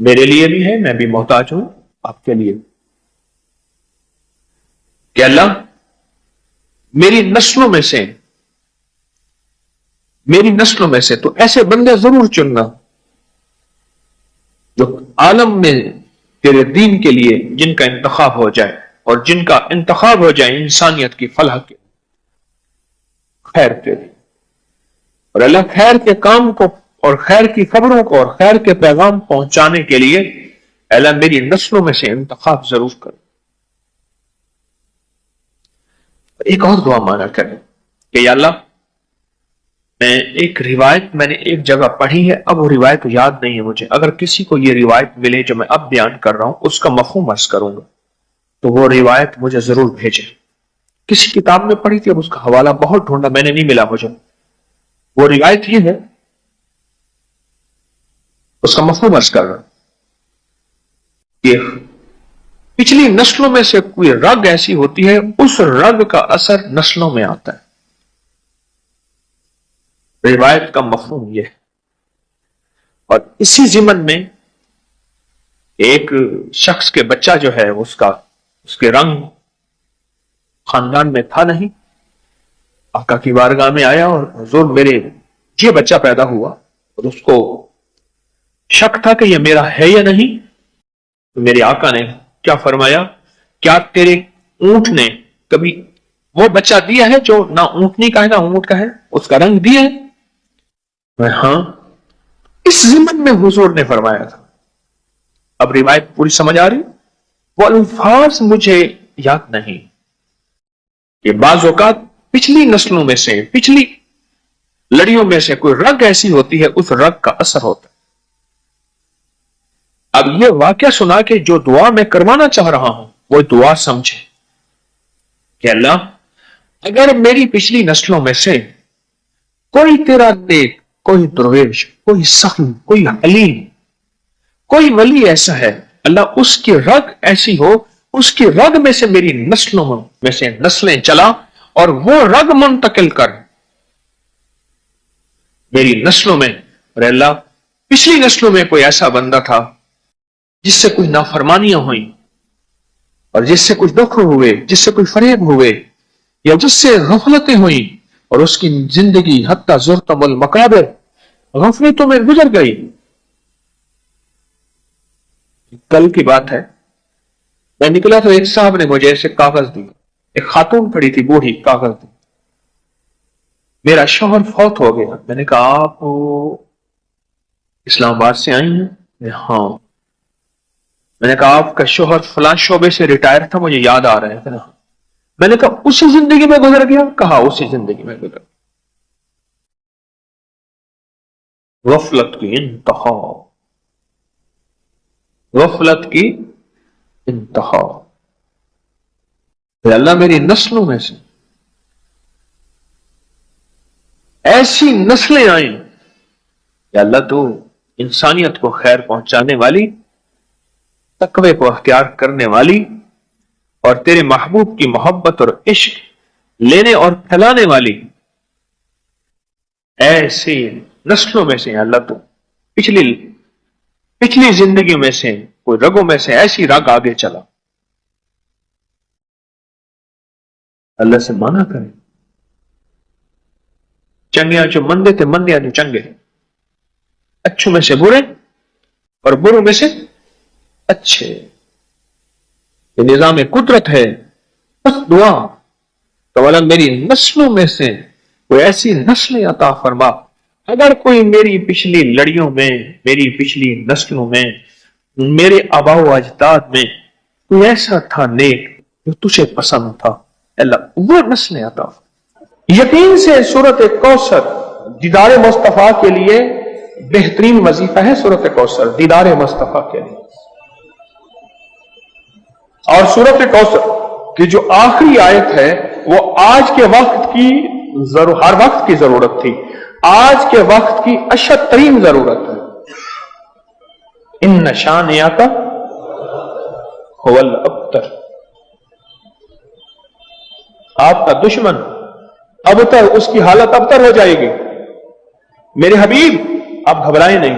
میرے لیے بھی ہے، میں بھی محتاج ہوں آپ کے لیے، کہ اللہ میری نسلوں میں سے تو ایسے بندے ضرور چننا جو عالم میں تیرے دین کے لیے جن کا انتخاب ہو جائے، اور جن کا انتخاب ہو جائے انسانیت کی فلاح کے خیر کے لیے، اور اللہ خیر کے کام کو اور خیر کی خبروں کو اور خیر کے پیغام پہنچانے کے لیے اللہ میری نسلوں میں سے انتخاب ضرور کر۔ ایک اور دعا مانا کریں کہ یا اللہ میں نے ایک جگہ پڑھی ہے، اب وہ روایت یاد نہیں ہے مجھے، اگر کسی کو یہ روایت ملے جو میں اب بیان کر رہا ہوں اس کا مفہوم عرض کروں گا تو وہ روایت مجھے ضرور بھیجے۔ کسی کتاب میں پڑھی تھی، اب اس کا حوالہ بہت ڈھونڈا میں نے نہیں ملا مجھے۔ وہ روایت یہ ہے، اس کا مفہوم عرض کر رہا ہوں کہ پچھلی نسلوں میں سے کوئی رگ ایسی ہوتی ہے، اس رگ کا اثر نسلوں میں آتا ہے۔ روایت کا مفہوم یہ ہے، اور اسی ضمن میں ایک شخص کے بچہ جو ہے اس کے رنگ خاندان میں تھا نہیں، آقا کی بارگاہ میں آیا اور حضور میرے یہ بچہ پیدا ہوا، اور اس کو شک تھا کہ یہ میرا ہے یا نہیں۔ تو میرے آقا نے کیا فرمایا، کیا تیرے اونٹ نے کبھی وہ بچہ دیا ہے جو نہ اونٹنی کا ہے نہ اونٹ کا ہے، اس کا رنگ دیا ہے؟ میں ہاں۔ اس ضمن میں حضور نے فرمایا تھا، اب روایت پوری سمجھ آ رہی؟ وہ الفاظ مجھے یاد نہیں کہ بعض اوقات پچھلی نسلوں میں سے پچھلی لڑیوں میں سے کوئی رگ ایسی ہوتی ہے، اس رگ کا اثر ہوتا ہے۔ اب یہ واقعہ سنا کہ جو دعا میں کروانا چاہ رہا ہوں وہ دعا سمجھے کہ اللہ اگر میری پچھلی نسلوں میں سے کوئی تیرا نیک، کوئی درویش، کوئی سخی، کوئی حلیم، کوئی ولی ایسا ہے، اللہ اس کی رگ ایسی ہو، اس کی رگ میں سے میری نسلوں میں سے نسلیں چلا اور وہ رگ منتقل کر میری نسلوں میں۔ اور اللہ پچھلی نسلوں میں کوئی ایسا بندہ تھا جس سے کوئی نافرمانیاں ہوئیں اور جس سے کچھ دکھ ہوئے، جس سے کوئی فریب ہوئے یا جس سے غفلتیں ہوئیں، اور اس کی زندگی حتی زرتم المقابر غفلتوں میں گزر گئی۔ کل کی بات ہے، میں نکلا تو ایک صاحب نے مجھے ایسے کاغذ دی، ایک خاتون پڑی تھی بوڑھی، کاغذ دی، میرا شوہر فوت ہو گیا۔ میں نے کہا آپ اسلام آباد سے آئی ہیں؟ ہاں۔ میں نے کہا آپ کا شوہر فلاں شعبے سے ریٹائر تھا، مجھے یاد آ رہا ہے۔ میں نے کہا اسی زندگی میں گزر گیا؟ کہا اسی زندگی میں گزر گیا۔ غفلت کی انتہا، غفلت کی انتہا۔ اللہ میری نسلوں میں سے ایسی نسلیں آئیں کہ اللہ تو انسانیت کو خیر پہنچانے والی، تقوی کو اختیار کرنے والی، اور تیرے محبوب کی محبت اور عشق لینے اور پھیلانے والی ایسی نسلوں میں سے اللہ تو پچھلی زندگیوں میں سے کوئی رگوں میں سے ایسی رگ آگے چلا۔ اللہ سے مانا کرے، چنگیاں جو مندے تھے مندیاں جو چنگے، اچھوں میں سے برے اور بروں میں سے اچھے، یہ نظام قدرت ہے۔ بس دعا تو اللہ میری نسلوں میں سے کوئی ایسی نسلیں عطا فرما، اگر کوئی میری پچھلی لڑیوں میں، میری پچھلی نسلوں میں، میرے آباء و اجداد میں کوئی ایسا تھا نیک جو تجھے پسند تھا، اللہ وہ نسلیں عطا فرما۔ یقین سے سورۃ کوثر دیدار مصطفیٰ کے لیے بہترین وظیفہ ہے۔ سورۃ کوثر دیدار مصطفیٰ کے لیے، اور سورۃ کوثر کی جو آخری آیت ہے وہ آج کے وقت کی ہر وقت کی ضرورت تھی، آج کے وقت کی اشد ترین ضرورت ہے۔ ان شانئک هو الابتر، آپ کا دشمن ابتر، اس کی حالت ابتر ہو جائے گی۔ میرے حبیب آپ گھبرائیں نہیں،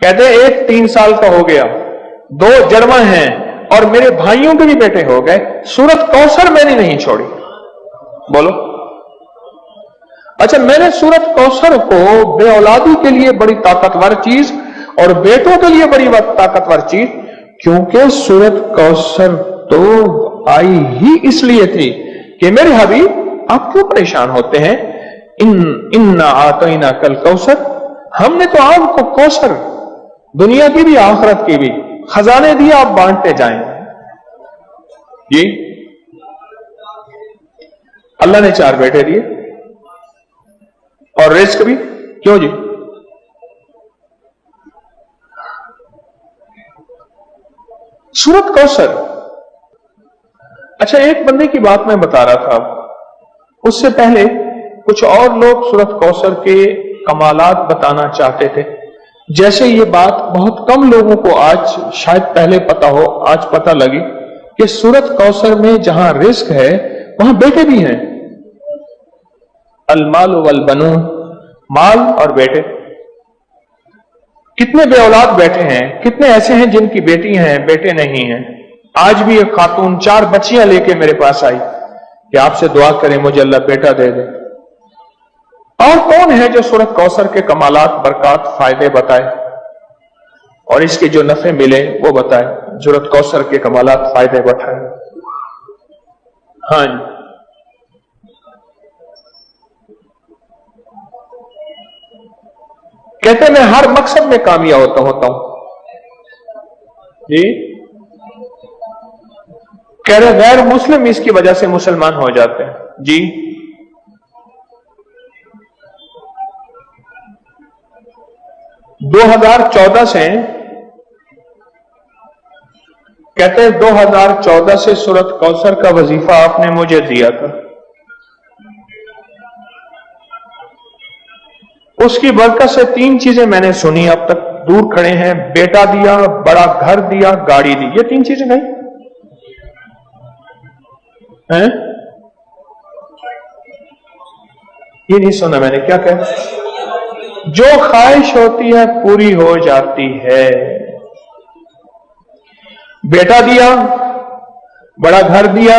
کہتے ہیں ایک 3 سال کا ہو گیا، 2 جڑواں ہیں اور میرے بھائیوں کے بھی بیٹے ہو گئے، سورت کوثر میں نے نہیں چھوڑی. بولو. اچھا، میں نے سورت کوثر کو بے اولادی کے لیے بڑی طاقتور چیز اور بیٹوں کے لیے بڑی طاقتور چیز، کیونکہ سورت کوثر تو آئی ہی اس لیے تھی کہ میرے حبیب آپ کیوں پریشان ہوتے ہیں؟ اِنَّا أَعْطَيْنَاكَ الْكَوْثَرَ، ہم نے تو آپ کو کوثر، دنیا کی بھی آخرت کی بھی خزانے دیے، آپ بانٹتے جائیں. جی اللہ نے 4 بیٹے دیے اور رزق بھی. کیوں جی؟ سورت کوثر. اچھا، ایک بندے کی بات میں بتا رہا تھا، اس سے پہلے کچھ اور لوگ سورت کوثر کے کمالات بتانا چاہتے تھے. جیسے یہ بات بہت کم لوگوں کو آج شاید پہلے پتا ہو، آج پتا لگی کہ سورت کوثر میں جہاں رزق ہے وہاں بیٹے بھی ہیں. المال والبنون، مال اور بیٹے. کتنے بے اولاد بیٹھے ہیں، کتنے ایسے ہیں جن کی بیٹی ہیں بیٹے نہیں ہیں. آج بھی ایک خاتون 4 بچیاں لے کے میرے پاس آئی کہ آپ سے دعا کریں مجھے اللہ بیٹا دے دے. اور کون ہے جو سورت کوثر کے کمالات، برکات، فائدے بتائے اور اس کے جو نفع ملے وہ بتائے، سورت کوثر کے کمالات، فائدے بتائے. ہاں جی. کہتے میں ہر مقصد میں کامیاب ہوتا ہوں. جی کہہ رہے غیر مسلم اس کی وجہ سے مسلمان ہو جاتے ہیں. جی 2014 سے کہتے ہیں 2014 سے سورت کوثر کا وظیفہ آپ نے مجھے دیا تھا. اس کی برکت سے 3 چیزیں میں نے سنی اب تک. دور کھڑے ہیں، بیٹا دیا، بڑا گھر دیا، گاڑی دی. یہ 3 چیزیں نہیں ہیں؟ یہ نہیں سنا میں نے. کیا کہا؟ جو خواہش ہوتی ہے پوری ہو جاتی ہے. بیٹا دیا، بڑا گھر دیا،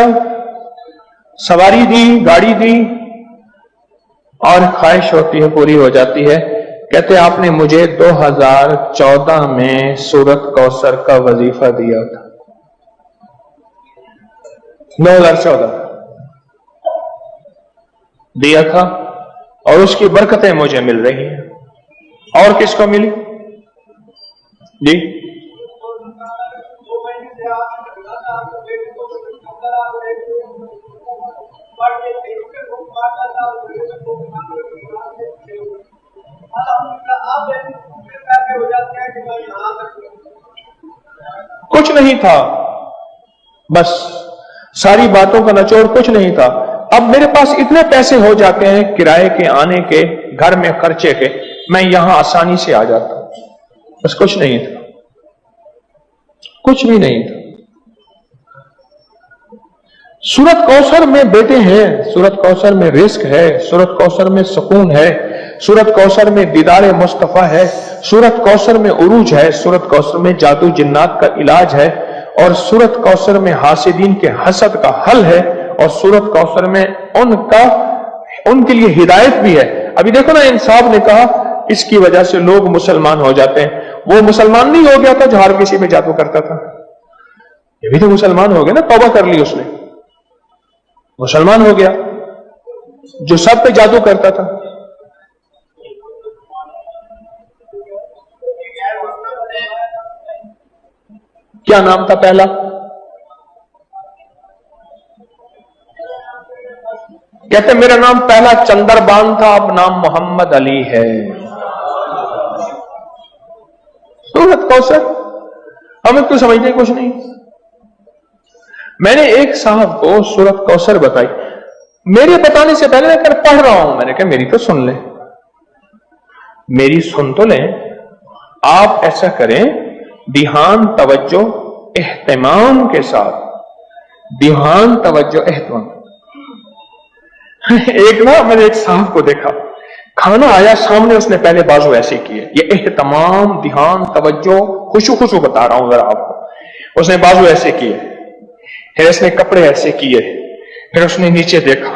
سواری دی، گاڑی دی، اور خواہش ہوتی ہے پوری ہو جاتی ہے. کہتے آپ نے مجھے 2014 میں سورت کوثر کا وظیفہ دیا تھا. 2014 دیا تھا اور اس کی برکتیں مجھے مل رہی ہیں. اور کس کو ملی؟ جی کچھ نہیں تھا، بس ساری باتوں کا نچوڑ کچھ نہیں تھا. اب میرے پاس اتنے پیسے ہو جاتے ہیں کرائے کے، آنے کے، گھر میں خرچے کے، میں یہاں آسانی سے آ جاتا ہوں. بس کچھ نہیں تھا، کچھ بھی نہیں تھا. سورت کوثر میں بیٹے ہیں، سورت کوثر میں رزق ہے، سورت کوثر میں سکون ہے، سورت کوثر میں دیدار مصطفیٰ ہے، سورت کوثر میں عروج ہے، سورت کوثر میں جادو جنات کا علاج ہے، اور سورت کوثر میں حاسدین کے حسد کا حل ہے، اور سورت کوثر میں ان کے لیے ہدایت بھی ہے. ابھی دیکھو نا، انصاف نے کہا اس کی وجہ سے لوگ مسلمان ہو جاتے ہیں. وہ مسلمان نہیں ہو گیا تھا جو ہر کسی میں جادو کرتا تھا، یہ بھی تو مسلمان ہو گیا نا، توبہ کر لی اس نے، مسلمان ہو گیا جو سب پہ جادو کرتا تھا. کیا نام تھا پہلا؟ کہتے میرا نام پہلا چندر بان تھا، اب نام محمد علی ہے. سورت کوثر ہمیں تو سمجھنے کچھ نہیں. میں نے ایک صاحب کو سورت کوثر بتائی، میرے بتانے سے پہلے میں پڑھ رہا ہوں، میں نے کہا میری تو سن لیں، میری سن تو لیں. آپ ایسا کریں، دھیان، توجہ، اہتمام کے ساتھ، دھیان، توجہ، اہتمام. ایک نا میں نے ایک صاحب کو دیکھا، کھانا آیا سامنے، اس نے پہلے بازو ایسے کیے، یہ اہتمام، دھیان، توجہ، خشوع بتا رہا ہوں ذرا آپ کو۔ اس نے بازو ایسے کیے، پھر اس نے کپڑے ایسے کیے، پھر اس نے نیچے دیکھا،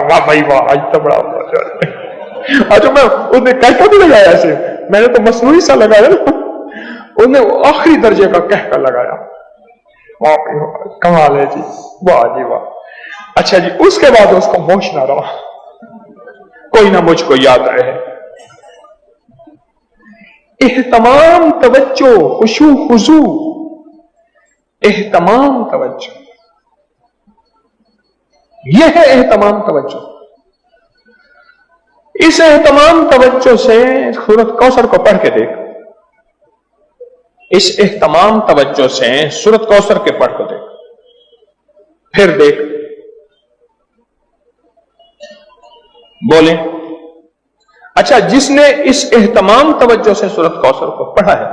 واہ بھائی واہ، آج تو بڑا اچھا میں اس نے کہہ کر لگایا ایسے، میں نے تو مصنوعی سا لگایا نا، اس نے آخری درجے کا کہہ کر لگایا، کمال ہے جی، واہ جی واہ۔ اچھا جی، اس کے بعد اس کو ہوش نہ رہا، کوئی نہ مجھ کو یاد رہے۔ اہتمام، توجہ، خشوع خضوع، اہتمام توجہ، یہ ہے اہتمام توجہ۔ اس اہتمام توجہ سے سورۃ کوثر کو پڑھ کے دیکھ، اس اہتمام توجہ سے سورۃ کوثر کے پڑھ کو دیکھ، پھر دیکھ، بولیں۔ اچھا، جس نے اس اہتمام توجہ سے سورۃ کوثر کو پڑھا ہے